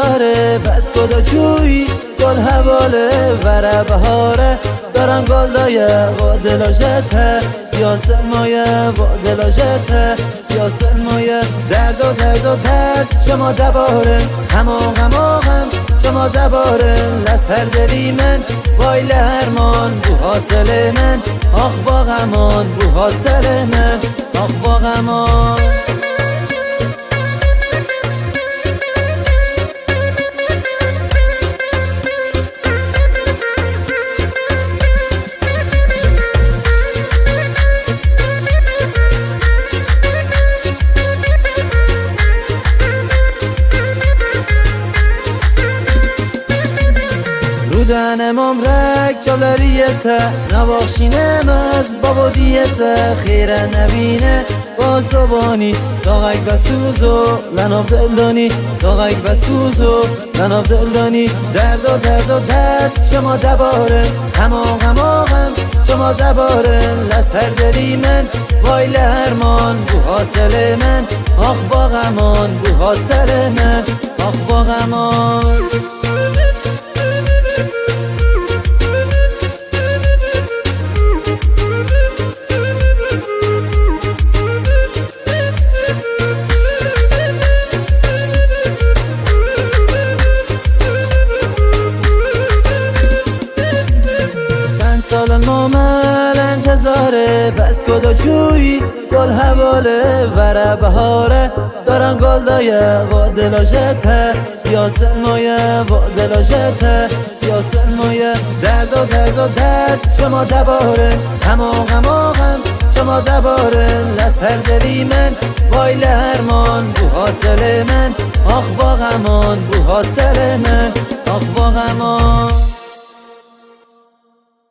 انتظاره بس کدا جویی گل حواله وره بهاره دارن گل دایه و دلاجته یا سلمایه و دلاجته یا سلمایه درد و درد و درد شما دباره غم شما دباره لسر دلی من وای لهرمان بو حاصل من آخ با غمان بو حاصل من آخ با غمان رودن ممرک جالریته نواخشینم از بابا دیته خیره نبینه با زبانی داغک بسوزو لناف دلدانی داغک بسوزو لناف دلدانی درد و درد و درد شما دباره غم شما دباره لسر دلی من وای لهرمان بو حاصل من آخ با غمان بو حاصل من آخ با غمان سال مامل انتظاره بس کدا جویی گل حواله وره بهاره دارن گل دایه و دلاجته یا سلمایه و دلاجته یا سلمایه درد و درد و درد شما دباره غم شما دباره لسر دلی من وای لهرمان بو حاصل من آخ با غمان بو حاصل من آخ با غمان